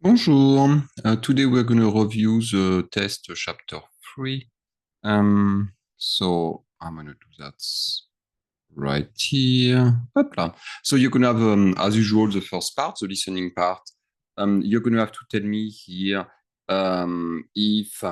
Bonjour. Today we're going to review the test chapter 3. So I'm going to do that right here. Hopla. So you're going to have, as usual, the first part, the listening part. You're going to have to tell me here if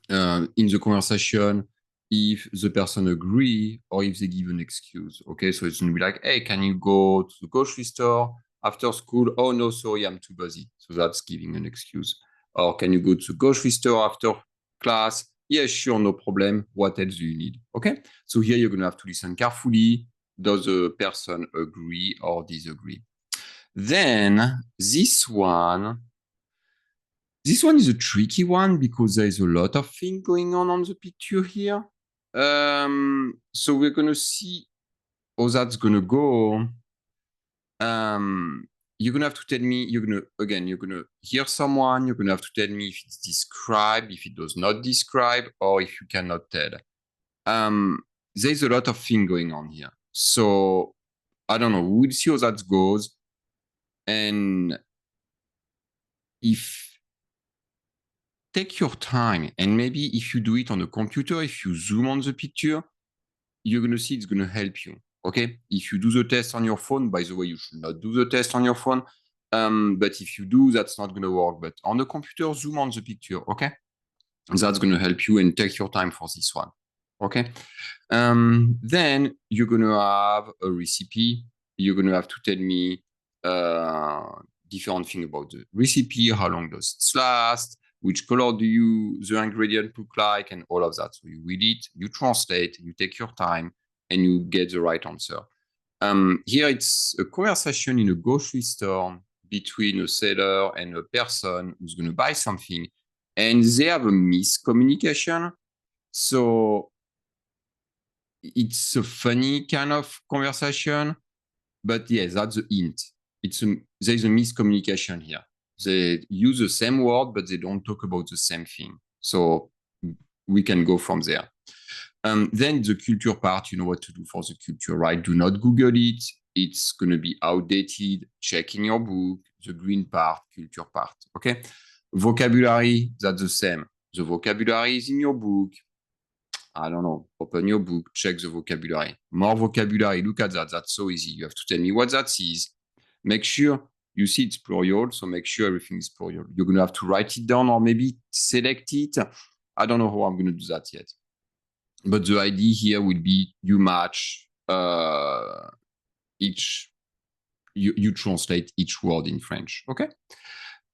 in the conversation, if the person agree or if they give an excuse. Okay, so it's going to be like, hey, can you go to the grocery store after school? Oh, no, sorry, I'm too busy. So that's giving an excuse. Or can you go to the grocery store after class? Yeah, sure, no problem. What else do you need? Okay, so here you're going to have to listen carefully. Does the person agree or disagree? Then this one is a tricky one because there is a lot of things going on the picture here. So we're going to see how that's going to go. You're going to have to tell me, you're going to hear someone, you're going to have to tell me if it's described, if it does not describe, or if you cannot tell. There's a lot of things going on here. So I don't know. We'll see how that goes. And if take your time, and maybe if you do it on a computer, if you zoom on the picture, you're going to see it's going to help you. Okay. If you do the test on your phone, by the way, you should not do the test on your phone. But if you do, that's not going to work. But on the computer, zoom on the picture. Okay. That's going to help you, and take your time for this one. Okay. Then you're going to have a recipe. You're going to have to tell me different thing about the recipe. How long does it last? Which color do the ingredient look like, and all of that. So you read it, you translate, you take your time, and you get the right answer. Here it's a conversation in a grocery store between a seller and a person who's going to buy something, and they have a miscommunication. So it's a funny kind of conversation, but yes, that's the hint. There's a miscommunication here. They use the same word, but they don't talk about the same thing. So we can go from there. Then the culture part, you know what to do for the culture, right? Do not Google it. It's going to be outdated. Check in your book. The green part, culture part. Okay. Vocabulary, that's the same. The vocabulary is in your book. I don't know. Open your book, check the vocabulary. More vocabulary. Look at that. That's so easy. You have to tell me what that is. Make sure you see it's plural, so make sure everything is plural. You're going to have to write it down or maybe select it. I don't know how I'm going to do that yet. But the idea here will be you match each, you translate each word in French. Okay.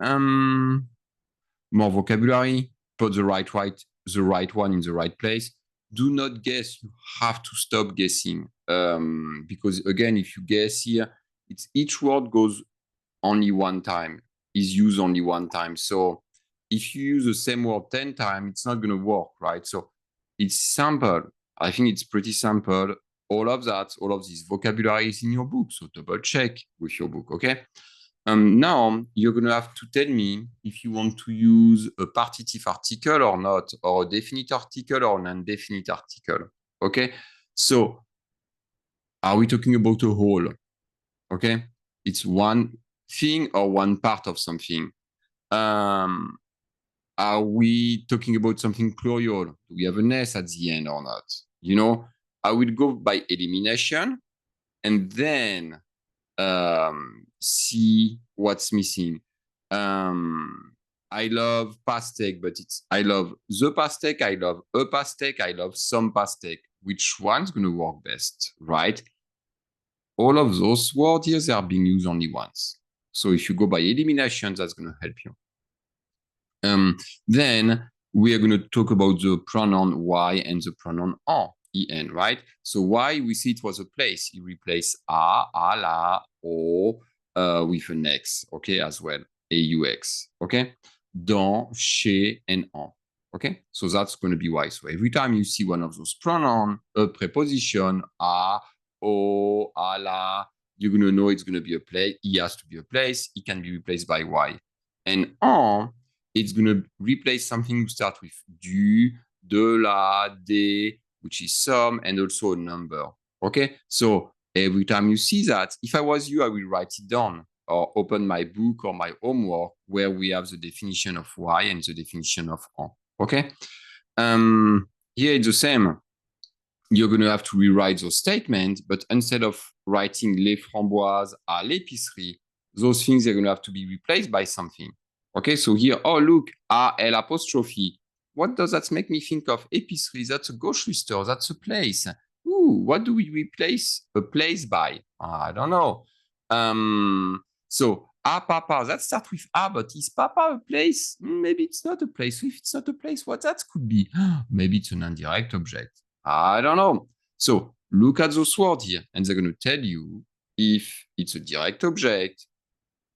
More vocabulary, put the right one in the right place. Do not guess. You have to stop guessing. Because again, if you guess here, it's each word goes only one time, is used only one time. So if you use the same word 10 times, it's not going to work, right? So it's simple. I think it's pretty simple. All of this vocabulary is in your book. So double check with your book, okay? Now you're going to have to tell me if you want to use a partitive article or not, or a definite article or an indefinite article. Okay. So are we talking about a whole? Okay. It's one thing or one part of something. Are we talking about something plural? Do we have an S at the end or not? You know, I will go by elimination, and then see what's missing. I love pastèque, but I love the pastèque, I love a pastèque, I love some pastèque. Which one's going to work best, right? All of those words here, they are being used only once. So if you go by elimination, that's going to help you. Then we are going to talk about the pronoun y and the pronoun en, right? So y, we see it was a place. You replace a, la, o with an x, okay, as well, aux, okay? Dans, chez, and en, okay? So that's going to be y. So every time you see one of those pronouns, a preposition, a, o, la, you're going to know it's going to be a place. It has to be a place. It can be replaced by y. And en, it's going to replace something to start with du, de, la, des, which is some, and also a number. Okay? So every time you see that, if I was you, I will write it down. or open my book or my homework where we have the definition of why and the definition of en. Okay? Here it's the same. You're going to have to rewrite those statements, but instead of writing les framboises à l'épicerie, those things are going to have to be replaced by something. Okay, so here, oh, look, A-L apostrophe. What does that make me think of? Épicerie, that's a grocery store, that's a place. Ooh, what do we replace a place by? I don't know. So, A papa, that starts with A, but is papa a place? Maybe it's not a place. If it's not a place, what that could be? Maybe it's an indirect object. I don't know. So look at those words here, and they're going to tell you if it's a direct object,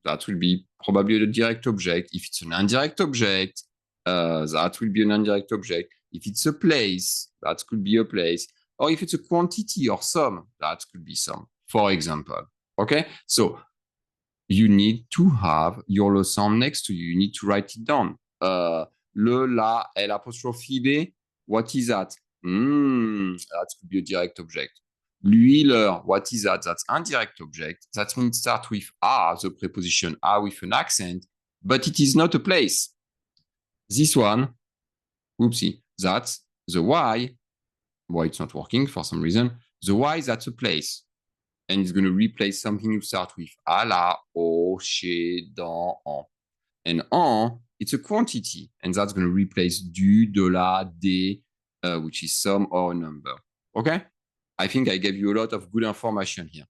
that will be probably a direct object. If it's an indirect object, that will be an indirect object. If it's a place, that could be a place. Or if it's a quantity or sum, that could be sum, for example. Okay? So you need to have your leçon next to you. You need to write it down. Le, la, L apostrophe B, what is that? That could be a direct object. Lui, leur, what is that? That's indirect object. That means start with a, the preposition a with an accent, but it is not a place. This one, oopsie, that's the y. Well, it's not working for some reason. The y, that's a place. And it's going to replace something you start with à, la, au, chez, dans, en. And en, it's a quantity, and that's going to replace du, de, la, des, which is some or a number. Okay? I think I gave you a lot of good information here.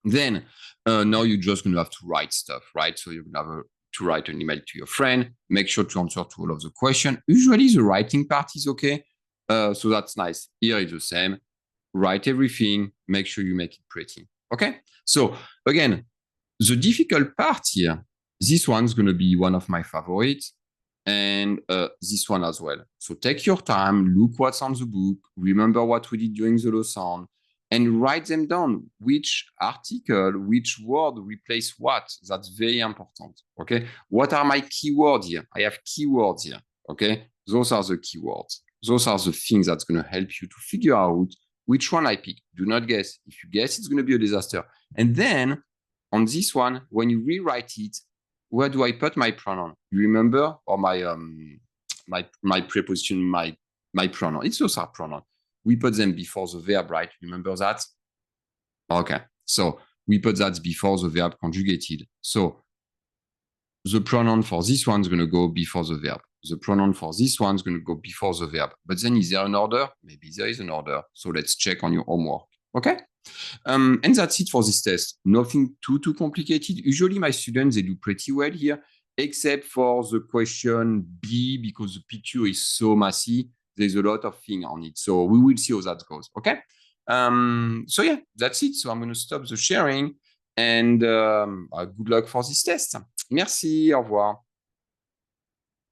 Then, now you're just going to have to write stuff, right? So you're going to have to write an email to your friend, make sure to answer to all of the questions. Usually the writing part is okay, so that's nice. Here it's the same. Write everything, make sure you make it pretty. Okay? So again, the difficult part here, this one's going to be one of my favorites, and this one as well. So take your time, look what's on the book, remember what we did during the lesson, and write them down. Which article, which word replace what? That's very important. Okay? What are my keywords here? I have keywords here. Okay? Those are the keywords. Those are the things that's going to help you to figure out which one I pick. Do not guess. If you guess, it's going to be a disaster. And then on this one, when you rewrite it, where do I put my pronoun? You remember? Or my my preposition, my pronoun. It's those are pronoun. We put them before the verb, right? Remember that? Okay. So we put that before the verb conjugated. So the pronoun for this one is going to go before the verb. The pronoun for this one is going to go before the verb. But then is there an order? Maybe there is an order. So let's check on your homework. Okay? And that's it for this test. Nothing too complicated. Usually my students, they do pretty well here, except for the question B, because the picture is so messy. There's a lot of things on it. So we will see how that goes. Okay? So yeah, that's it. So I'm going to stop the sharing, and good luck for this test. Merci, au revoir.